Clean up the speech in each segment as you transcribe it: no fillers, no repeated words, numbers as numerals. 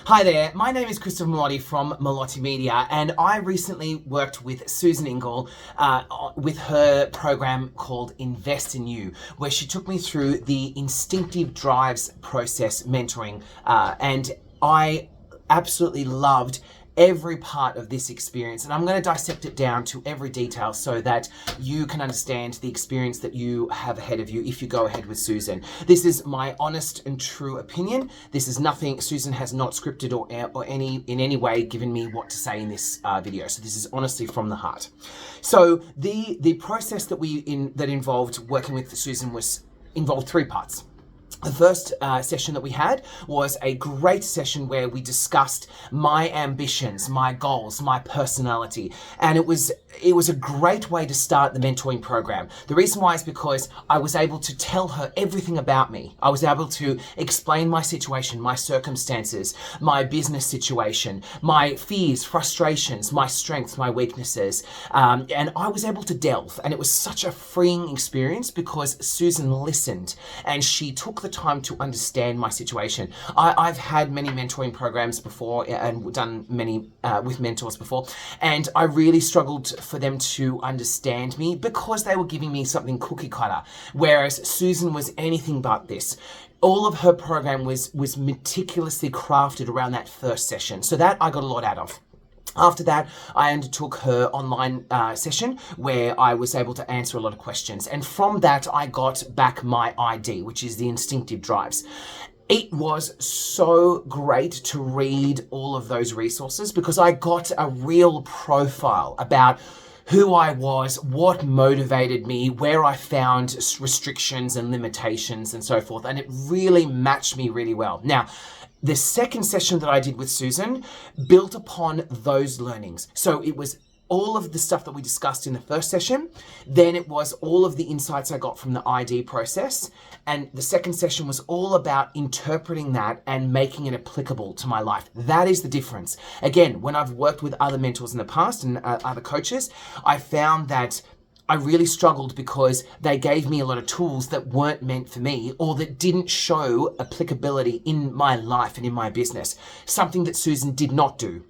Hi there, my name is Melotti from Melotti Media, and I recently worked with Susan Ingall with her program called Invest in You, where she took me through the instinctive drives process mentoring, and I absolutely loved every part of this experience, and I'm going to dissect it down to every detail so that you can understand the experience that you have ahead of you if you go ahead with Susan. This is my honest and true opinion. This is nothing. Susan has not scripted or in any way given me what to say in this video. So this is honestly from the heart. So the process that involved working with Susan involved three parts. The first session that we had was a great session where we discussed my ambitions, my goals, my personality, and it was a great way to start the mentoring program. The reason why is because I was able to tell her everything about me. I was able to explain my situation, my circumstances, my business situation, my fears, frustrations, my strengths, my weaknesses, and I was able to delve, and it was such a freeing experience because Susan listened and she took the time to understand my situation. I've had many mentoring programs before and done many with mentors before, and I really struggled for them to understand me because they were giving me something cookie cutter, whereas Susan was anything but this. All of her program was meticulously crafted around that first session, so that I got a lot out of. After that, I undertook her online session where I was able to answer a lot of questions. And from that, I got back my ID, which is the instinctive drives. It was so great to read all of those resources because I got a real profile about who I was, what motivated me, where I found restrictions and limitations and so forth. And it really matched me really well. Now, the second session that I did with Susan built upon those learnings. So it was all of the stuff that we discussed in the first session. Then it was all of the insights I got from the ID process. And the second session was all about interpreting that and making it applicable to my life. That is the difference. Again, when I've worked with other mentors in the past and other coaches, I found that I really struggled because they gave me a lot of tools that weren't meant for me or that didn't show applicability in my life and in my business, something that Susan did not do.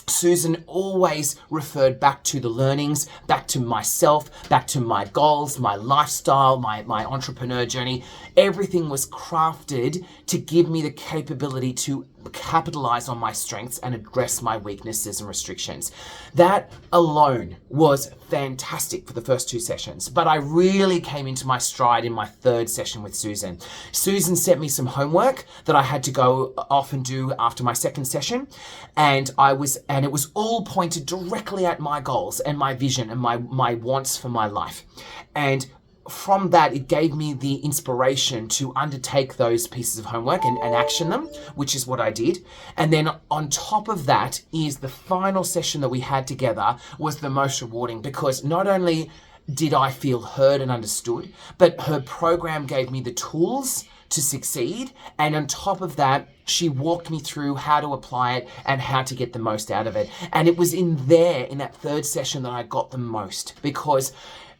Susan always referred back to the learnings, back to myself, back to my goals, my lifestyle, my entrepreneur journey. Everything was crafted to give me the capability to capitalize on my strengths and address my weaknesses and restrictions. That alone was fantastic for the first two sessions, but I really came into my stride in my third session with Susan. Susan sent me some homework that I had to go off and do after my second session, and it was all pointed directly at my goals and my vision and my wants for my life. And from that, it gave me the inspiration to undertake those pieces of homework and action them, which is what I did. And then on top of that is the final session that we had together was the most rewarding because not only did I feel heard and understood, but her program gave me the tools to succeed. And on top of that, she walked me through how to apply it and how to get the most out of it. And it was in that third session that I got the most because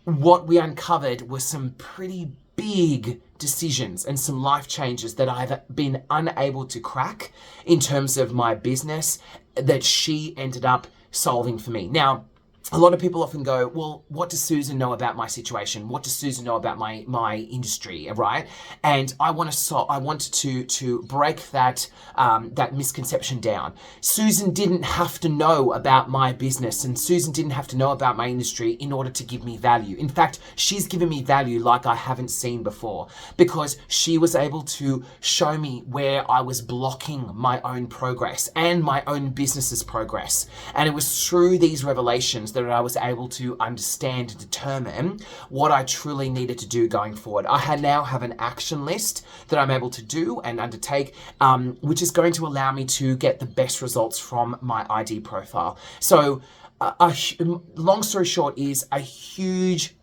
what we uncovered were some pretty big decisions and some life changes that I've been unable to crack in terms of my business that she ended up solving for me. Now, a lot of people often go, well, what does Susan know about my situation? What does Susan know about my industry, right? And I want to break that misconception down. Susan didn't have to know about my business, and Susan didn't have to know about my industry in order to give me value. In fact, she's given me value like I haven't seen before because she was able to show me where I was blocking my own progress and my own business's progress. And it was through these revelations that I was able to understand and determine what I truly needed to do going forward. I now have an action list that I'm able to do and undertake, which is going to allow me to get the best results from my ID profile. So long story short is a huge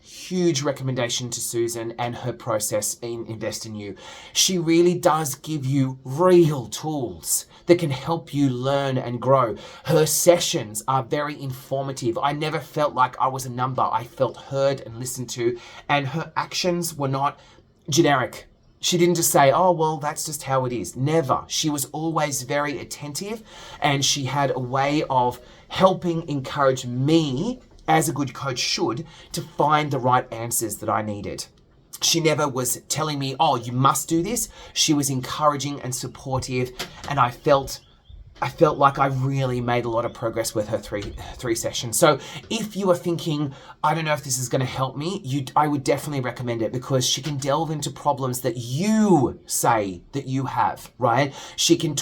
recommendation to Susan and her process in Invest in You. She really does give you real tools that can help you learn and grow. Her sessions are very informative. I never felt like I was a number. I felt heard and listened to, and her actions were not generic. She didn't just say, oh, well, that's just how it is. Never. She was always very attentive, and she had a way of helping encourage me, as a good coach should, to find the right answers that I needed. She never was telling me, oh, you must do this. She was encouraging and supportive, and I felt like I really made a lot of progress with her three sessions. So if you are thinking, I don't know if this is going to help me, I would definitely recommend it, because she can delve into problems that you say that you have, right? You can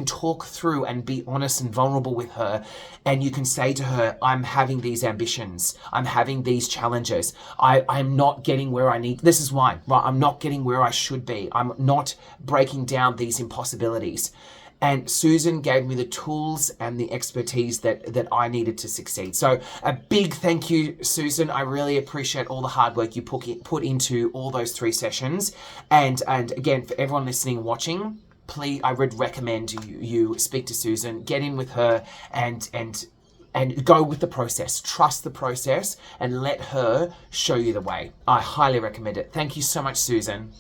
talk through and be honest and vulnerable with her, and you can say to her, I'm having these ambitions, I'm having these challenges, I'm not getting where I need, this is why, right? I'm not getting where I should be, I'm not breaking down these impossibilities. And Susan gave me the tools and the expertise that I needed to succeed. So a big thank you, Susan. I really appreciate all the hard work you put into all those 3 sessions. And again, for everyone listening and watching, please, I would recommend you speak to Susan, get in with her, and go with the process. Trust the process and let her show you the way. I highly recommend it. Thank you so much, Susan.